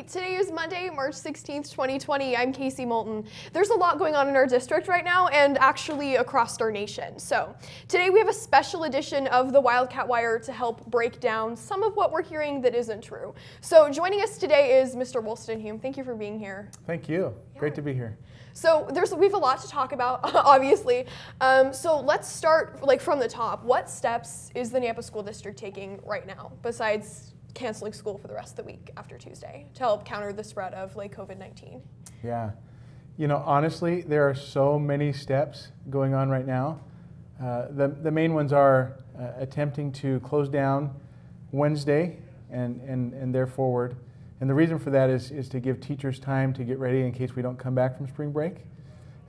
Today is Monday, March 16th, 2020. I'm Casey Moulton. There's a lot going on in our district right now and actually across our nation. So today we have a special edition of the Wildcat Wire to help break down some of what we're hearing that isn't true. So joining us today is Mr. Wolstenhume. Thank you for being here. Thank you. Yeah. Great to be here. So we have a lot to talk about, obviously. So let's start from the top. What steps is the Nampa School District taking right now, besides canceling school for the rest of the week after Tuesday, to help counter the spread of COVID-19? Yeah. Honestly, there are so many steps going on right now. The main ones are attempting to close down Wednesday and there forward. And the reason for that is to give teachers time to get ready in case we don't come back from spring break.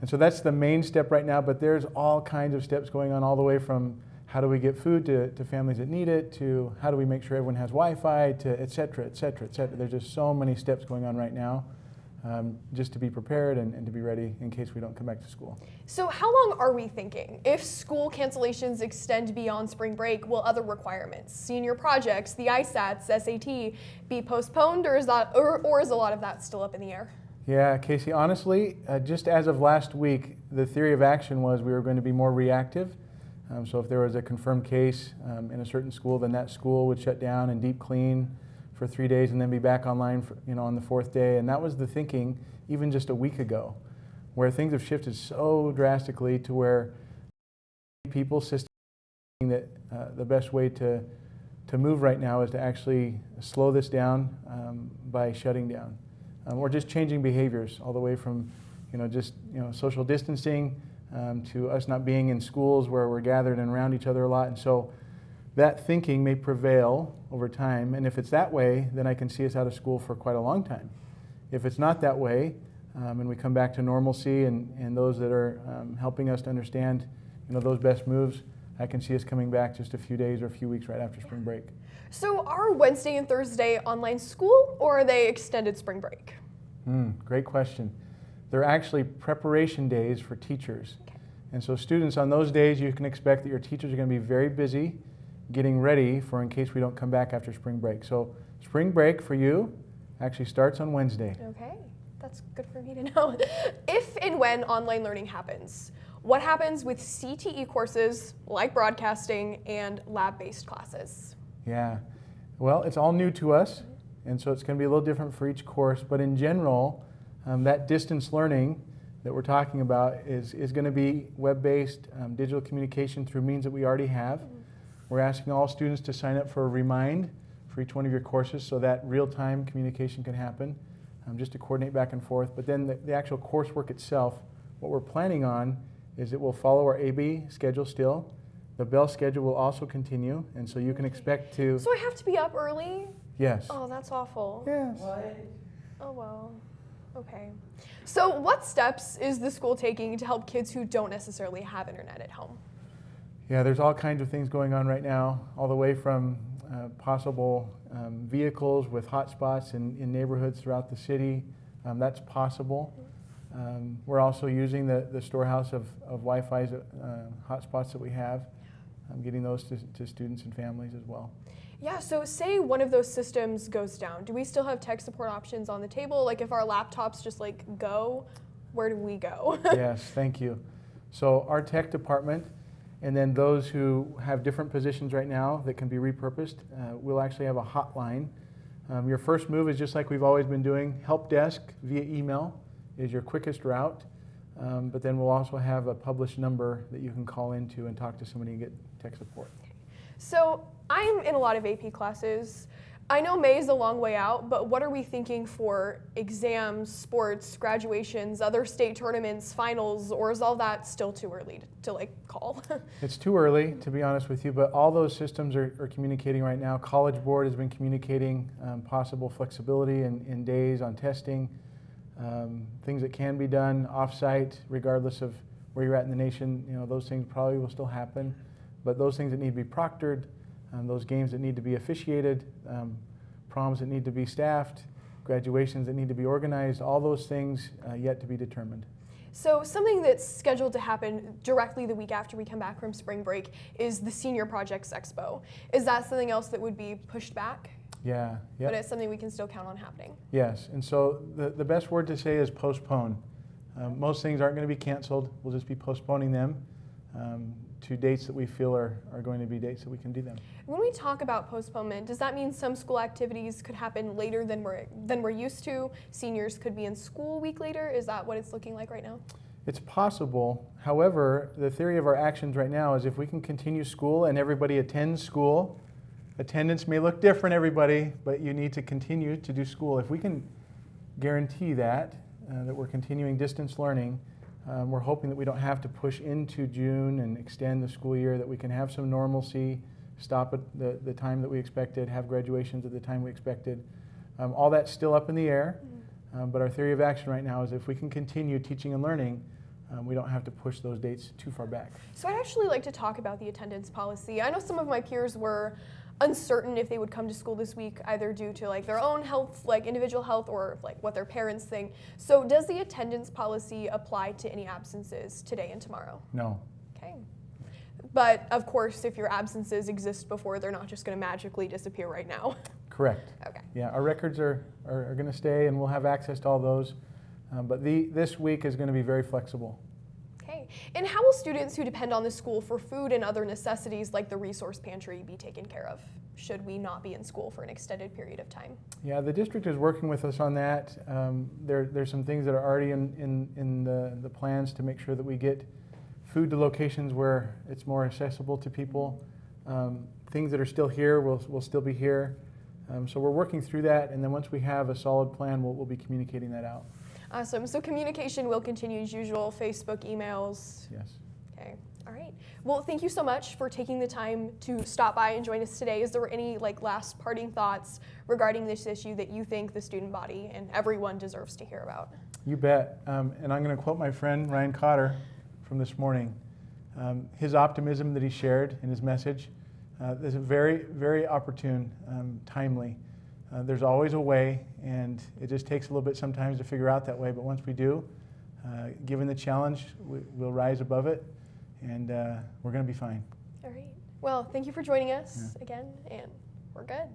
And so that's the main step right now, but there's all kinds of steps going on, all the way from how do we get food to families that need it, to how do we make sure everyone has Wi-Fi, to et cetera, et cetera, et cetera. There's just so many steps going on right now, just to be prepared and to be ready in case we don't come back to school. So how long are we thinking? If school cancellations extend beyond spring break, will other requirements, senior projects, the ISATs, SAT, be postponed, or is a lot of that still up in the air? Yeah, Casey, honestly, just as of last week, the theory of action was we were going to be more reactive. So if there was a confirmed case in a certain school, then that school would shut down and deep clean for 3 days and then be back online on the fourth day. And that was the thinking even just a week ago, where things have shifted so drastically to where people system that the best way to move right now is to actually slow this down by shutting down. Or just changing behaviors, all the way from social distancing to us not being in schools where we're gathered and around each other a lot. And so that thinking may prevail over time. And if it's that way, then I can see us out of school for quite a long time. If it's not that way, and we come back to normalcy and those that are helping us to understand those best moves, I can see us coming back just a few days or a few weeks right after spring break. So are Wednesday and Thursday online school, or are they extended spring break? Great question. They're actually preparation days for teachers. Okay. And so students, on those days, you can expect that your teachers are going to be very busy getting ready for in case we don't come back after spring break. So spring break for you actually starts on Wednesday. Okay, that's good for me to know. If and when online learning happens, what happens with CTE courses like broadcasting and lab-based classes? Yeah, well, it's all new to us, and so it's going to be a little different for each course, but in general, that distance learning that we're talking about is going to be web-based digital communication through means that we already have. We're asking all students to sign up for a remind for each one of your courses so that real-time communication can happen, just to coordinate back and forth. But then the actual coursework itself, what we're planning on is it will follow our AB schedule still. The Bell schedule will also continue, and so you can expect to... So I have to be up early? Yes. Oh, that's awful. Yes. What? Oh, well. Okay. So what steps is the school taking to help kids who don't necessarily have internet at home? Yeah, there's all kinds of things going on right now, all the way from possible vehicles with hotspots in neighborhoods throughout the city. That's possible. We're also using the storehouse of Wi-Fi hotspots that we have, getting those to students and families as well. Yeah, so say one of those systems goes down. Do we still have tech support options on the table? Like if our laptops just go, where do we go? Yes, thank you. So our tech department, and then those who have different positions right now that can be repurposed, we'll actually have a hotline. Your first move is just like we've always been doing. Help desk via email is your quickest route, but then we'll also have a published number that you can call into and talk to somebody and get tech support. So I'm in a lot of AP classes. I know May is a long way out, but what are we thinking for exams, sports, graduations, other state tournaments, finals, or is all that still too early to call? It's too early, to be honest with you, but all those systems are communicating right now. College Board has been communicating possible flexibility in days on testing, things that can be done off-site, regardless of where you're at in the nation. Those things probably will still happen, but those things that need to be proctored, those games that need to be officiated, proms that need to be staffed, graduations that need to be organized, all those things yet to be determined. So something that's scheduled to happen directly the week after we come back from spring break is the Senior Projects Expo. Is that something else that would be pushed back? Yeah, But it's something we can still count on happening. Yes, and so the best word to say is postpone. Most things aren't going to be canceled. We'll just be postponing them to dates that we feel are going to be dates that we can do them. When we talk about postponement, does that mean some school activities could happen later than we're used to? Seniors could be in school a week later? Is that what it's looking like right now? It's possible. However, the theory of our actions right now is if we can continue school and everybody attends school, attendance may look different, everybody, but you need to continue to do school. If we can guarantee that we're continuing distance learning, we're hoping that we don't have to push into June and extend the school year, that we can have some normalcy, stop at the time that we expected, have graduations at the time we expected. All that's still up in the air, but our theory of action right now is if we can continue teaching and learning, we don't have to push those dates too far back. So I'd actually like to talk about the attendance policy. I know some of my peers were uncertain if they would come to school this week, either due to like their own health, like individual health, or like what their parents think. So does the attendance policy apply to any absences today and tomorrow? No. Okay. But of course, if your absences exist before, they're not just going to magically disappear right now. Correct. Okay. Yeah, our records are going to stay, and we'll have access to all those. But this week is going to be very flexible. Okay. And how will students who depend on the school for food and other necessities like the resource pantry be taken care of, should we not be in school for an extended period of time? Yeah, the district is working with us on that. There's some things that are already in the plans to make sure that we get food to locations where it's more accessible to people. Things that are still here will still be here. So we're working through that, and then once we have a solid plan, we'll be communicating that out. Awesome. So communication will continue as usual, Facebook, emails. Yes. Okay. All right. Well, thank you so much for taking the time to stop by and join us today. Is there any last parting thoughts regarding this issue that you think the student body and everyone deserves to hear about? You bet. And I'm going to quote my friend Ryan Cotter from this morning. His optimism that he shared in his message is very, very opportune, timely. There's always a way, and it just takes a little bit sometimes to figure out that way, but once we do, given the challenge, we'll rise above it, and we're going to be fine. All right. Well, thank you for joining us again, and we're good.